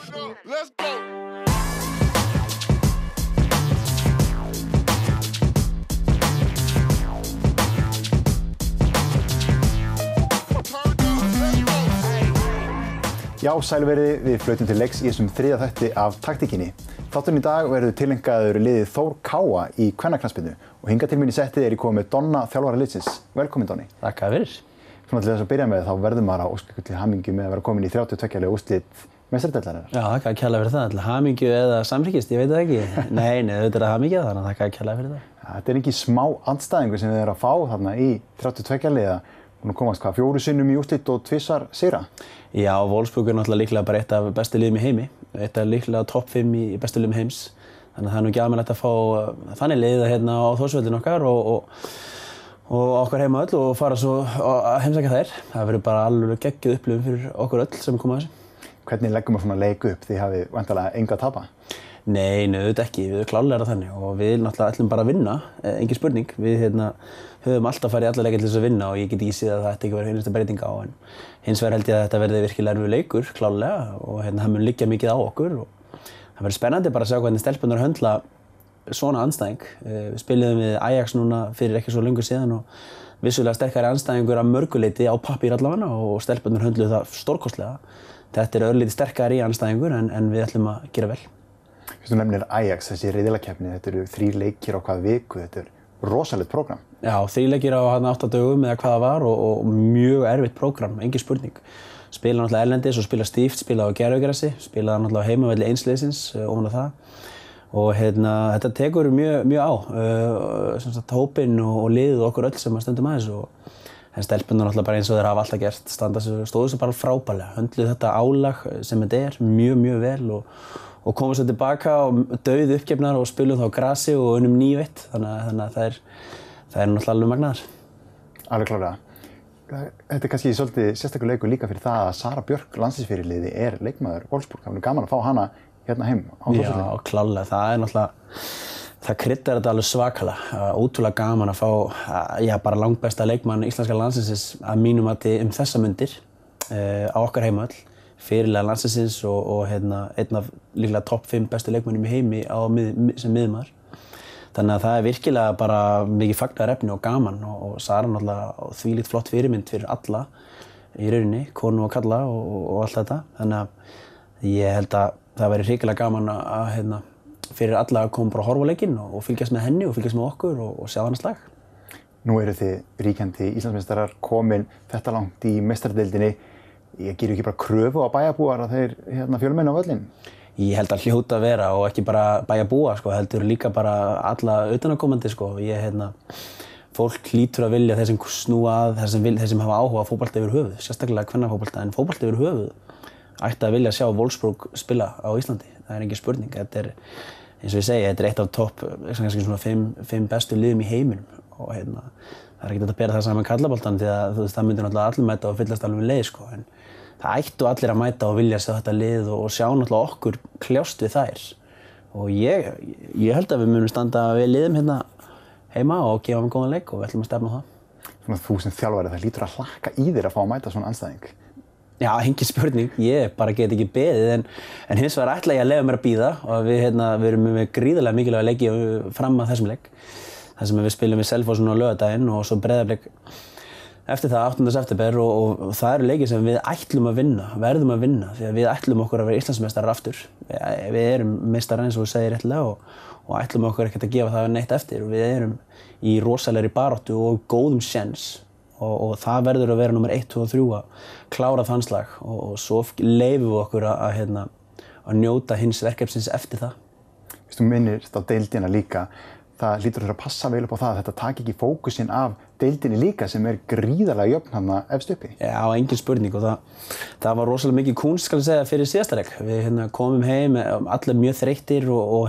Let's go. Já, sælverði, við flautum til leiks í þessum þriðja þætti af taktíkinni. Þátturinn í dag verður tileinkaður liðið Þór Káa í kvennaknattspyrnu og hingað til mín í settið er ég komið með Donna, þjálfara liðsins. Velkomin, Donni. Takk fyrir. Svona til þess að byrja með þá verður maður að óska ykkur til hamingju með að vera komin í 32 liða úrslit meistaradeildarinnar. Já, þakka að kærlega fyrir það. Til hamingju eða samþykkist, ég veit það ekki. Nei, auðvitað er það hamingja, þannig að þakka að kærlega fyrir það. Ja, þetta er ekki smá andstæðingur sem þið eru að fá þarna í 32 liða. Nú komast hvað, 4 sinnum í úrslit og 2 sigra? Já, Wolfsburg er náttúrulega líklega bara eitt af bestu liðum í heimi. Eitt af líklega topp 5 í bestu liðum heims. Þannig að það er nú ekki aðmennilegt að fá þannig lið hérna á Þórsvöllinn okkar og okkar heima öll og fara svo að heimsækja þær. Það verður bara alveg geggjuð upplifun fyrir okkur öll sem koma að þessu. Hvernig leggum við svona leik upp? Þið hafið væntanlega engu að tapa? Nei, auðvitað ekki. Við erum klárlega þannig og við náttúrulega ætlum bara að vinna, engin spurning. Við höfum alltaf farið í alla leiki til þess að vinna og ég get ekki séð að það ætti ekki verið einasta breyting á. En hins vegar held ég að þetta verði virkilega erfiður leikur, klárlega, og það mun liggja mikið á okkur. Og það verður spennandi bara að sjá hvernig stelpurnar höndla svona andstæðing. Við spiluðum við Ajax núna fyrir ekki svo löngu síðan og vissulega sterkari andstæðingur að mörgu leyti á pappír allavega og stelpurnar höndluðu það stórkostlega. Þetta er örlítið sterkari andstæðingur en við ætlum að gera vel. Þú nefnir Ajax, þessi riðlakeppni, þetta eru 3 leikir á hvað viku, þetta er rosalegt prógram. Já, 3 leikir á 8 dögum eða hvað það var og mjög erfitt prógram, engin spurning. Spila náttúrulega erlendis og spila stíft, spila á gervigrassi, spila náttúrulega á heimavelli einsliðsins ofan á það. Og þetta tekur mjög á, hópinn og liðið og okkur öll sem stöndum að þessu. En stelpurnar náttúrulega bara eins og þeir hafa alltaf gert, stóðu sig bara frábærlega, höndluðu þetta álag sem þetta er mjög vel og komum svo tilbaka og dauð uppgefnar og spilum þá á grasi og unnum 9-1. Þannig að það er náttúrulega alveg magnaðar. Alveg klárlega. Þetta er kannski svolítið sérstakur leikur líka fyrir það að Sara Björk, landsliðsfyrirliði, er leikmaður Wolfsburg. Það er gaman að fá hana hérna heim á Þórsvelli. Já, klárlega. Það er náttúrulega, það kryddar þetta alveg svakalega. Ótrúlega gaman að fá bara langbesta leikmann íslenska landsliðsins að mínu mati þessa mundir á okkar heimavöll. Fyrirliða landsliðsins og einn af líklega topp 5 bestu leikmönnum í heimi sem miðjumaður. Þannig að það er virkilega bara mikið fagnaðarefni og gaman og Sara náttúrulega þvílíkt flott fyrirmynd fyrir alla í rauninni, konu og kalla og allt þetta. Þannig að ég held að það væri hrikalega gaman að fyrir alla að koma bara að horfa á leikinn og fylgjast með henni og fylgjast með okkur og sjá hana slag. Nú eru þið ríkjandi Íslandsmeistarar komin þetta langt í meistaradeildinni. Ég gerir ekki bara kröfu á bæjarbúar að þeir fjölmenni á völlinn? Ég held að hljóta að vera og ekki bara bæjarbúa, heldur líka bara alla utanaðkomandi. Fólk hlýtur að vilja þeir sem snúa að, þeir sem hafa áhuga á fótbolta yfir höfuð, sérstaklega kvennafótbolta, en fótbolta yfir höfuð ætti að vilja sjá Wolfsburg spila á Íslandi. Það er engin spurning. Þetta er, eins og ég segi, þetta er eitt af topp, kannski svona 5 bestu liðum í heiminum og það er ekkert að bera það saman með karlaboltann því að það myndir náttúrulega allir mæta og fyllast alveg með leið, en það ættu allir að mæta og vilja sjá þetta lið og sjá náttúrulega okkur kljást við þær. Og ég held að við munum standa við liðum hérna heima og gefa þeim góðan leik og við ætlum að stefna á það. Svona þú sem þjálfari, það hlýtur að hlakka í þér að fá að mæta svona andstæðing? Já, engin spurning. Ég bara get ekki beðið en hins vegar ætla ég að leyfa mér að bíða og við erum með gríðarlega mikilvæga leiki fram að þessum leik. Það sem við spilum við Selfoss á laugardaginn og svo Breiðablik eftir það 8. september og það eru leikir sem við ætlum að vinna, verðum að vinna því að við ætlum okkur að vera Íslandsmeistarar aftur. Við erum meistarar eins og þú segir réttilega og ætlum okkur ekkert að gefa það neitt eftir. Við erum í rosalegri baráttu og góðum séns og það verður að vera númer 1, 2 og 3 að klára þann slag og svo leyfum við okkur að njóta hins verkefnisins eftir það. Þú minnist á deildina líka. Það hlýtur að passa vel upp á það að þetta taki ekki fókusinn af deildinni líka sem er gríðarlega jöfn þarna efst uppi. Já, engin spurning og það var rosalega mikið kúnst skal ég segja fyrir síðasta leik. Við komum heim allir mjög þreyttir og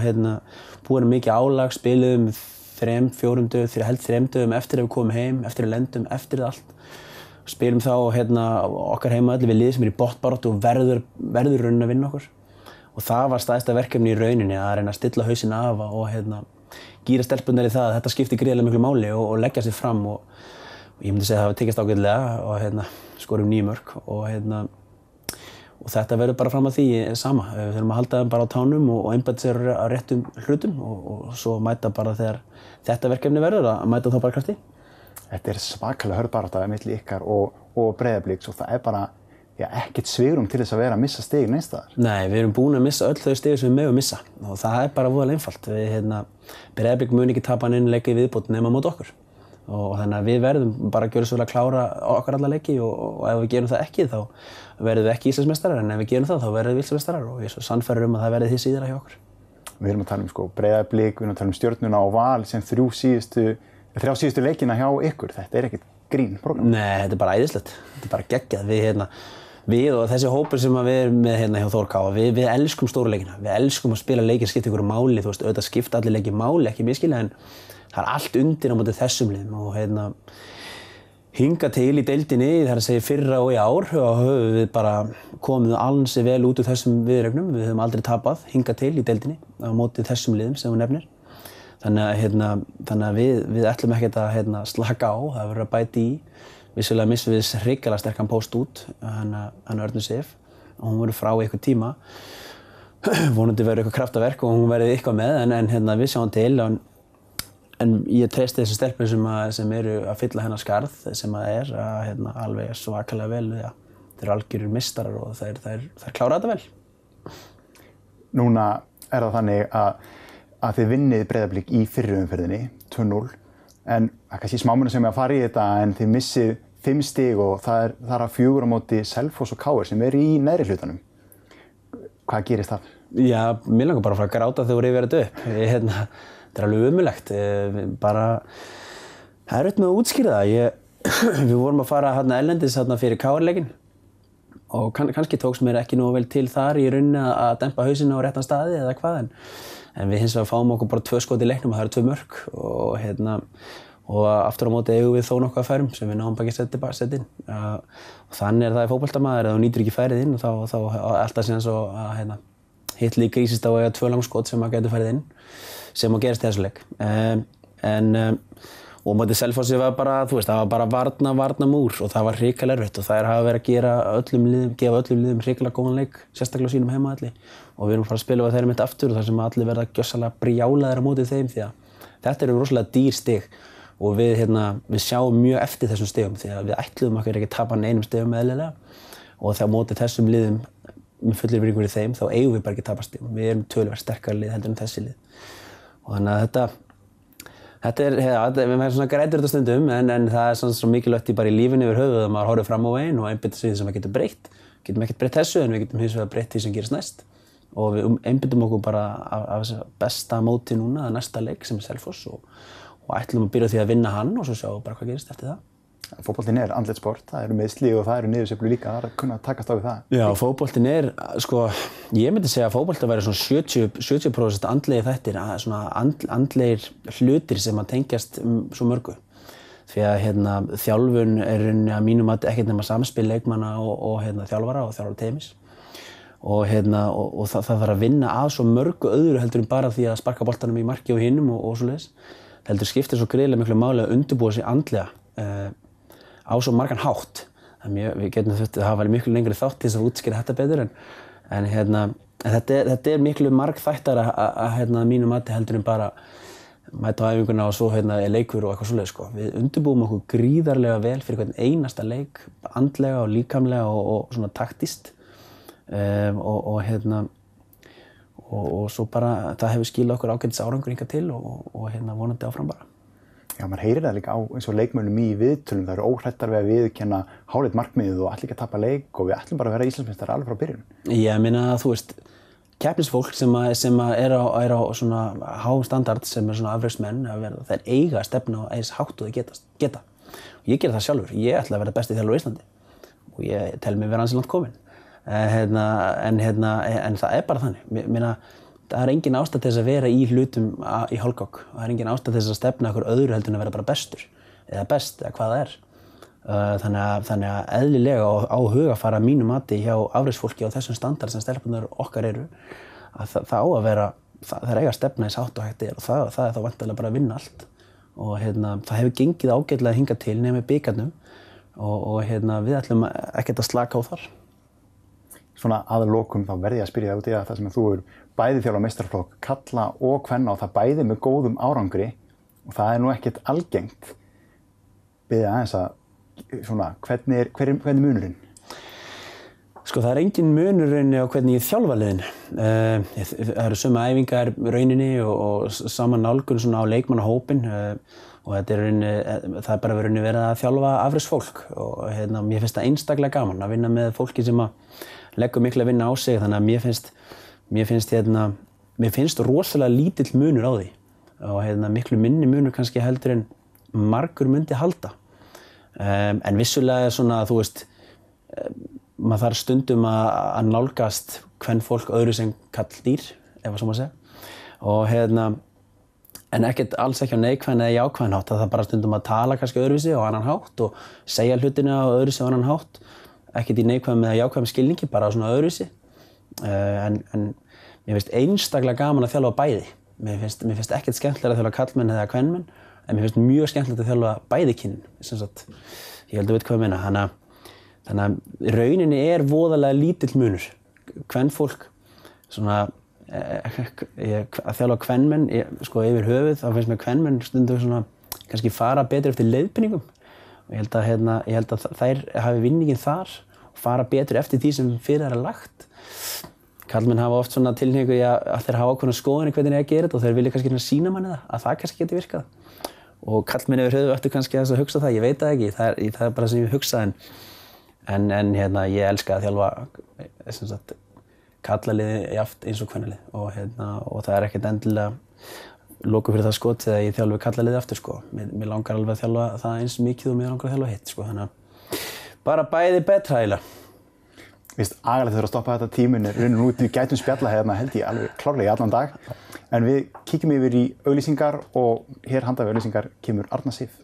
búin mikið álag, spiluðum 3, 4 dögum eftir að við komum heim, eftir að lendum, eftir allt. Spilum þá okkar heima allir við lið sem er í botnbaráttu og verður raunin að vinna okkur. Og það var stærsta verkefni í rauninni að reyna að stilla hausinn af og gíra stelpurnar í það að þetta skiptir gríðarlega miklu máli og leggja sig fram og ég myndi segja að það hafi tekist ágætlega og skorum 9 mörk og og þetta verður bara fram að því sama. Við þurfum að halda þeim bara á tánum og einbeita sér að réttum hlutum og svo mæta bara þegar þetta verkefni verður að mæta þá bara krafti. Þetta svakalega hörð barátta milli ykkar og Breiðabliks og það bara ekkert svigrúm til þess að vera að missa stig neins staðar. Nei, við erum búin að missa öll þau stig sem við megum missa og það bara voðalega einfalt. Breiðablik mun ekki tapa neinn leik í viðbót nema mót okkur og þannig að við verðum bara að gjöra svo vel að klára okkar alla leiki og ef við gerum það ekki þá verðum við ekki Íslandsmeistarar en ef við gerum það þá verðum við Íslandsmeistarar og ég er svo sannfærður að það verði því síðara hjá okkur. Við erum að tala Breiðablik, við erum að tala Stjörnuna og Val sem þrjá síðustu leikina hjá ykkur. Þetta ekkert grín prógram. Nei, þetta bara æðislegt. Þetta bara geggjað. Við og þessi hópur sem við erum með hjá Þór Káa, við elskum stóru leikina. Við elskum að spila leikir skipta ykkur máli, auðvitað skipta allir leikir máli, ekki misskilja, en það allt undir á móti þessum liðum og hingað til í deildinni, það að segja fyrra og í ár, og höfum við bara komið ansi vel út úr þessum viðureignum. Við höfum aldrei tapað hingað til í deildinni á móti þessum liðum sem þú nefnir. Þannig að við ætlum ekkert að slaka á, það verður að bæta í. Vissulega missum við hrikalega sterkan póst út, hann Örnu Sif, og hún verður frá í eitthvað tíma. Vonandi verður eitthvað kraftaverk og hún verður eitthvað með, en við sjáum til. En ég treysti þessum stelpum sem eru að fylla hennar skarð, sem alveg svakalega vel. Ja. Þeir eru algjörir meistarar og þeir klára þetta vel. Núna það þannig að þið vinnið Breiðablik í fyrri umferðinni, 2-0. En það kannski smámunir sem að fara í þetta en þið missið 5 stig og það er að 4 á móti Selfoss og KR sem í neðri hlutanum. Hvað gerist það? Já, mér langar bara að fara að gráta þegar við verðum upp. Þetta alveg ömurlegt. Það erfitt með að útskýra það. Við vorum að fara erlendis fyrir KR-leikinn og kannski tókst mér ekki nógu vel til þar í rauninni að dempa hausinn á réttan staði eða hvað. En við hins vegar fáum okkur bara 2 skot í leiknum og það eru 2 mörk og aftur á móti eigum við þó nokkuð að færum sem við náum bara ekki að setja inn. Og þannig það í fótboltamaður, ef þú nýtur ekki færið inn þá alltaf síðan svo að hitt líka grísist á að eiga 2 langskot sem að gætu færið inn sem að gerist í þessu leik. Og mótið Selfossi var bara, það var bara varna múr og það var hrikalega erfitt og þær hafa verið að gefa öllum liðum hrikalega góðan leik, sérstaklega á sínum heimavelli. Og við erum að fara að spila við þeirra mitt aftur þar sem allir verða gjörsamlega brjálaðir á móti þeim því að þetta eru rosalega dýr stig og við sjáum mjög eftir þessum stigum því að við ætluðum okkur ekki að tapa neinum stigum eðlilega og þegar mótið þessum liðum með fullir virðingu í þeim þá eigum við bara ekki að tapa stigum. Við erum töluvert sterkari lið heldur en þessi lið. Og þannig að við erum svona grætur þetta stundum en það er svona svo mikilvægt bara í lífinu yfir höfuð að maður horfir fram á veginn og einbyttir sig því sem maður getur breytt. Getum ekkert breytt þessu en við getum hins vegar breytt því sem gerist næst. Og við einbyttum okkur bara af besta móti núna, næsta leik sem Selfoss og ætlum að byrja því að vinna hann og svo sjáum við bara hvað gerist eftir það. Fótboltinn er andlegt sport, það eru meiðsli og það eru niðursveiflur líka, það er að kunna takast á við það. Já, fótboltinn er, ég myndi segja að fótbolta væri svona 70% andlegir þættir, svona andlegir hlutir sem að tengjast svo mörgu. Því að þjálfun er að mínum mati ekkert nema samspil leikmanna og þjálfara og þjálfara teymis. Og það þarf að vinna að svo mörgu öðru heldur en bara því að sparka boltanum í marki og hinum og svoleiðis. Heldur skiptir svo gríðarlega miklu máli að undirbúa sig andlega á svo margan hátt. Við getum það hafa verið miklu lengri þátt til þess að útskýra þetta betur en þetta er miklu margþættara að mínu mati heldur en bara mæta á æfinguna og svo er leikur og eitthvað svoleiðis sko. Við undirbúum okkur gríðarlega vel fyrir hvern einasta leik, andlega og líkamlega og svona taktískt og svo bara það hefur skilað okkur ágætis árangur hingað til og vonandi áfram bara. Já, maður heyrir það líka á eins og leikmönnum í viðtölum, það eru óhrættar við að viðurkenna háleit markmiðið og ætla ekki að tapa leik og við ætlum bara að vera Íslandsmeistarar alveg frá byrjun. Ég meina keppnisfólk sem er á svona háum standard sem er svona afreksmenn þeir eiga að stefna á eins hátt og þeir geta. Og ég gera það sjálfur, ég ætla að vera besti þjálfari á Íslandi og ég tel mig vera ansi langt kominn. En það er bara þannig. Það er engin ástæða til þess að vera í hlutum í hálfgák. Það er engin ástæða til þess að stefna okkur öðru heldur en að vera bara bestur eða best eða hvað það er. Þannig að eðlilega á hugafara mínu mati hjá afreksfólki á þessum standard sem stelpurnar okkar eru að það á að vera, það er eiga að stefna eins hátt og hægt er og það er þá væntanlega bara að vinna allt. Og það hefur gengið ágætlega hingað til nema í bikarnum og við ætlum ekkert að slaka á þar. Svona að lokum þá verði ég að spyrja það út í það sem þú bæði þjálfað meistaraflokk karla og kvenna og það bæði með góðum árangri og það nú ekkert algengt. Biðja aðeins að svona, hvernig er munurinn? Sko það engin munurinn á hvernig ég þjálfa liðin. Það eru sömu æfingar rauninni og sama nálgun svona á leikmannahópinn og það bara verið að þjálfa afreksfólk og mér finnst það einstaklega gaman að vinna með fólki sem leggur miklu að vinna á sig þannig að mér finnst rosalega lítill munur á því og miklu minni munur kannski heldur en margur myndi halda. En vissulega svona þú veist maður þarf stundum að nálgast kvenfólk öðru sem karldýr ef að svo má segja og en alls ekki á neikvæðan eða jákvæðan hátt. Það bara stundum að tala kannski öðruvísi á annan hátt og segja hlutina á öðruvísi á annan hátt. Ekkert í neikvæðum eða jákvæðum skilningi, bara á svona öðruvísi. En mér finnst einstaklega gaman að þjálfa bæði. Mér finnst ekkert skemmtilega að þjálfa karlmenn eða kvenmenn, en mér finnst mjög skemmtilegt að þjálfa bæði kynin. Ég held að veit hvað ég meina. Þannig að rauninni voðalega lítill munur. Kvenfólk, svona að þjálfa kvenmenn sko yfir höfuð, þá finnst mér kvenmenn stundum svona kannski fara betur eftir leiðbeiningum og ég held að þær hafi vinningin þar og fara betur eftir því sem fyrir þær lagt. Karlmenn hafa oft svona tilhneigingu að þeir hafa ákveðna skoðanir hvernig að gera þetta og þeir vilja kannski sýna manni það kannski geti virkað og karlmenn yfir höfuð ættu kannski að hugsa það, ég veit það ekki, það er bara sem ég hugsa en ég elska að þjálfa karlaliði jafnt eins og kvennalið og það ekkert endilega loku fyrir það skot þegar ég þjálfi karlaliði aftur sko. Mér langar alveg að þjálfa það eins mikið og mér langar að þjálfa hitt sko. Þannig að bara bæði betra eiginlega. Vist, agalegt þegar að stoppa þetta tíminn runnin út, við gætum spjalla held ég alveg klárlega í allan dag en við kíkjum yfir í auglýsingar og hér handan við auglýsingar kemur Arna Sif.